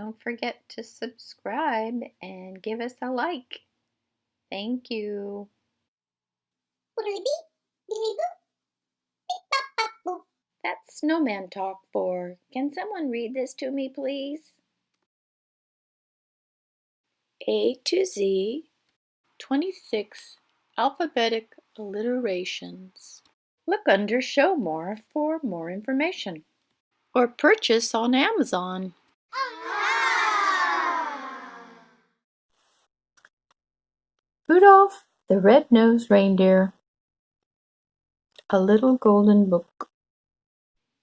don't forget to subscribe and give us a like. Thank you. That's snowman talk for. Can someone read this to me, please? A to Z, 26 alphabetic alliterations. Look under Show More for more information. Or purchase on Amazon. Rudolph the Red-Nosed Reindeer. A Little Golden Book.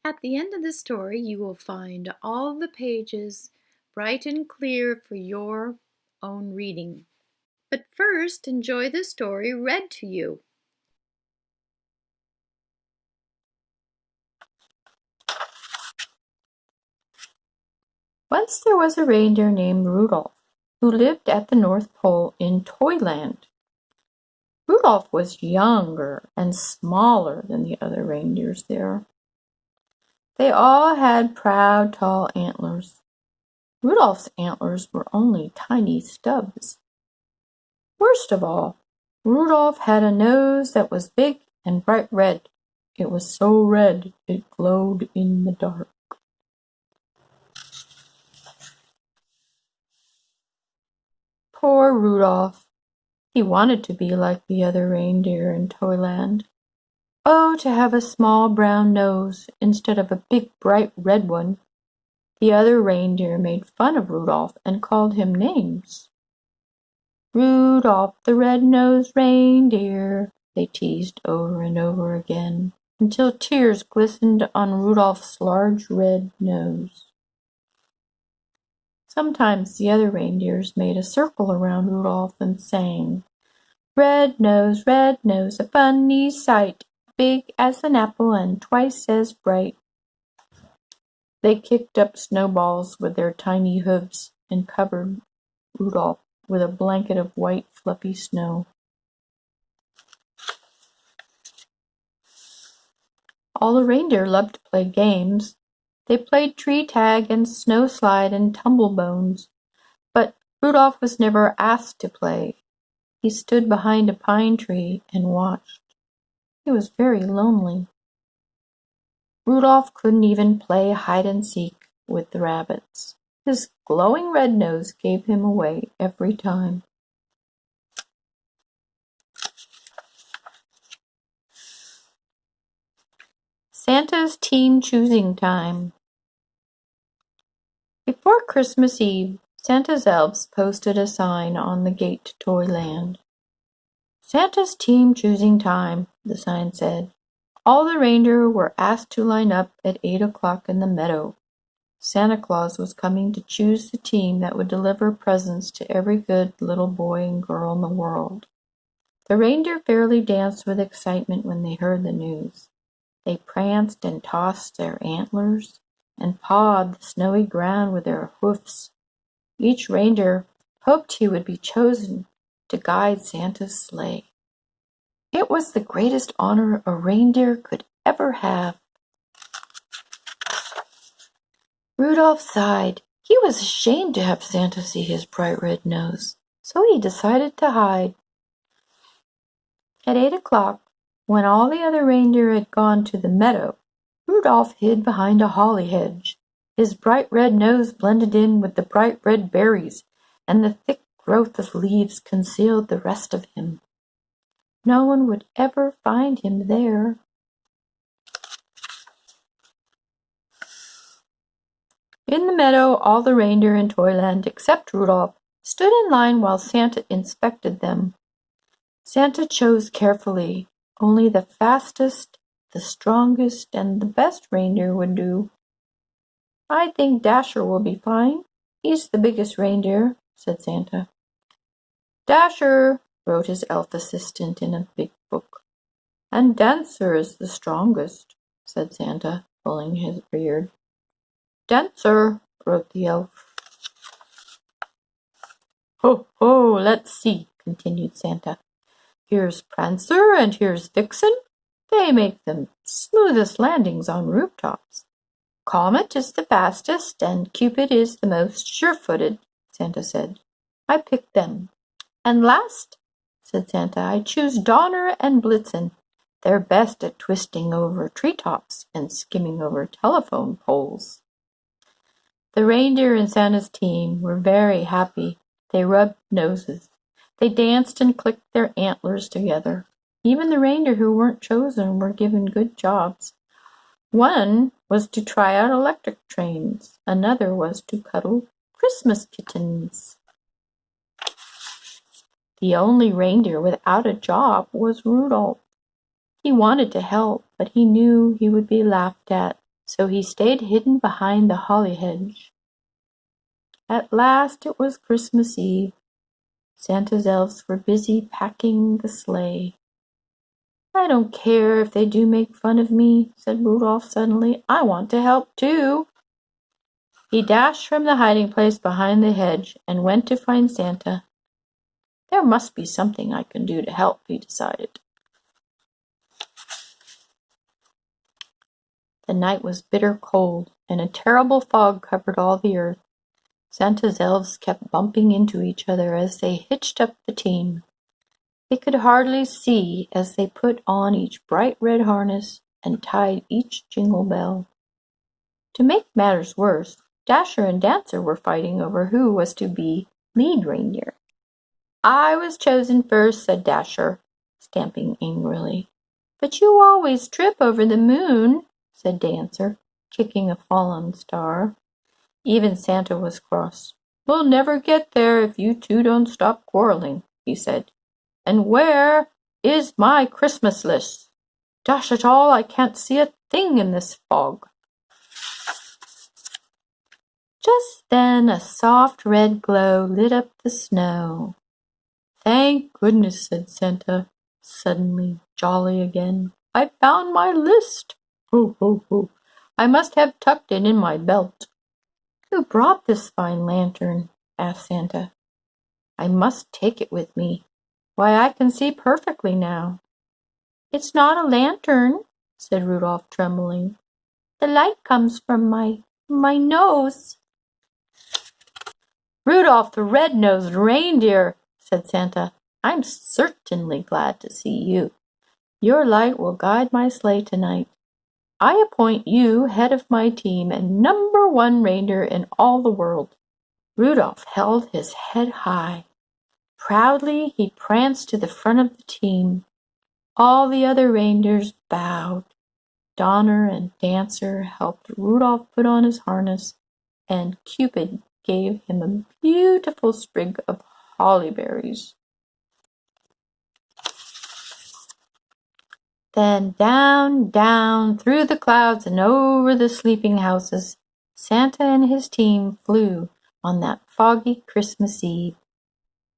At the end of the story, you will find all the pages bright and clear for your own reading. But first, enjoy the story read to you. Once there was a reindeer named Rudolph, who lived at the North Pole in Toyland. Rudolph was younger and smaller than the other reindeers there. They all had proud, tall antlers. Rudolph's antlers were only tiny stubs. Worst of all, Rudolph had a nose that was big and bright red. It was so red it glowed in the dark. Poor Rudolph. He wanted to be like the other reindeer in Toyland. Oh, to have a small brown nose instead of a big bright red one. The other reindeer made fun of Rudolph and called him names. Rudolph the red-nosed reindeer, they teased over and over again, until tears glistened on Rudolph's large red nose. Sometimes the other reindeers made a circle around Rudolph and sang, red nose, a funny sight, big as an apple and twice as bright. They kicked up snowballs with their tiny hooves and covered Rudolph with a blanket of white fluffy snow. All the reindeer loved to play games. They played tree tag and snow slide and tumble bones, but Rudolph was never asked to play. He stood behind a pine tree and watched. He was very lonely. Rudolph couldn't even play hide and seek with the rabbits. His glowing red nose gave him away every time. Santa's Team Choosing Time. Before Christmas Eve, Santa's elves posted a sign on the gate to Toyland. Santa's Team Choosing Time, the sign said. All the reindeer were asked to line up at 8 o'clock in the meadow. Santa Claus was coming to choose the team that would deliver presents to every good little boy and girl in the world. The reindeer fairly danced with excitement when they heard the news. They pranced and tossed their antlers and pawed the snowy ground with their hoofs. Each reindeer hoped he would be chosen to guide Santa's sleigh. It was the greatest honor a reindeer could ever have. Rudolph sighed. He was ashamed to have Santa see his bright red nose, so he decided to hide. At 8 o'clock, when all the other reindeer had gone to the meadow, Rudolph hid behind a holly hedge. His bright red nose blended in with the bright red berries, and the thick growth of leaves concealed the rest of him. No one would ever find him there. In the meadow, all the reindeer in Toyland, except Rudolph, stood in line while Santa inspected them. Santa chose carefully. Only the fastest, the strongest, and the best reindeer would do. I think Dasher will be fine. He's the biggest reindeer, said Santa. Dasher, wrote his elf assistant in a big book. And Dancer is the strongest, said Santa, pulling his beard. Dancer, wrote the elf. Ho, ho, let's see, continued Santa. Here's Prancer and here's Vixen. They make the smoothest landings on rooftops. Comet is the fastest, and Cupid is the most sure-footed, Santa said. I picked them. And last, said Santa, I choose Donner and Blitzen. They're best at twisting over treetops and skimming over telephone poles. The reindeer in Santa's team were very happy. They rubbed noses. They danced and clicked their antlers together. Even the reindeer who weren't chosen were given good jobs. One was to try out electric trains. Another was to cuddle Christmas kittens. The only reindeer without a job was Rudolph. He wanted to help, but he knew he would be laughed at, so he stayed hidden behind the holly hedge. At last it was Christmas Eve. Santa's elves were busy packing the sleigh. I don't care if they do make fun of me, said Rudolph suddenly. I want to help too. He dashed from the hiding place behind the hedge and went to find Santa. There must be something I can do to help, he decided. The night was bitter cold, and a terrible fog covered all the earth. Santa's elves kept bumping into each other as they hitched up the team. They could hardly see as they put on each bright red harness and tied each jingle bell. To make matters worse, Dasher and Dancer were fighting over who was to be lead reindeer. I was chosen first, said Dasher, stamping angrily. But you always trip over the moon, said Dancer, kicking a fallen star. Even Santa was cross. We'll never get there if you two don't stop quarreling, he said. And where is my Christmas list? Dash it all, I can't see a thing in this fog. Just then a soft red glow lit up the snow. Thank goodness, said Santa, suddenly jolly again. I found my list. Ho, ho, ho. I must have tucked it in my belt. Who brought this fine lantern? Asked Santa. I must take it with me. Why, I can see perfectly now. It's not a lantern, said Rudolph, trembling. The light comes from my nose. Rudolph the red-nosed reindeer, said Santa. I'm certainly glad to see you. Your light will guide my sleigh tonight. I appoint you head of my team and number one reindeer in all the world. Rudolph held his head high. Proudly he pranced to the front of the team. All the other reindeers bowed. Donner and Dancer helped Rudolph put on his harness, and Cupid gave him a beautiful sprig of holly berries. Then down, down, through the clouds and over the sleeping houses, Santa and his team flew on that foggy Christmas Eve.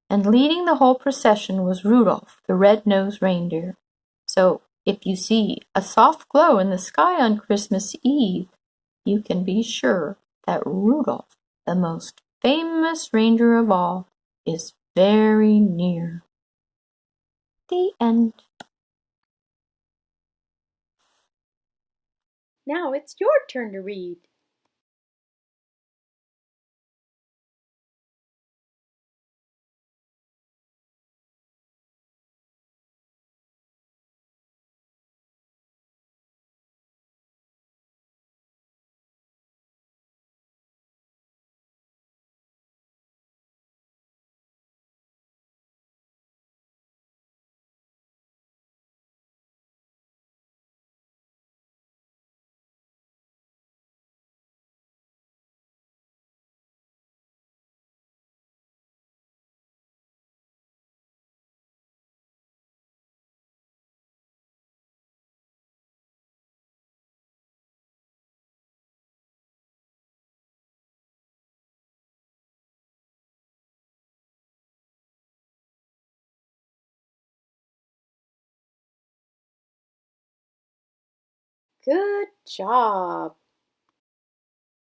And leading the whole procession was Rudolph, the red-nosed reindeer. So if you see a soft glow in the sky on Christmas Eve, you can be sure that Rudolph, the most famous reindeer of all, is very near. The end. Now it's your turn to read. Good job.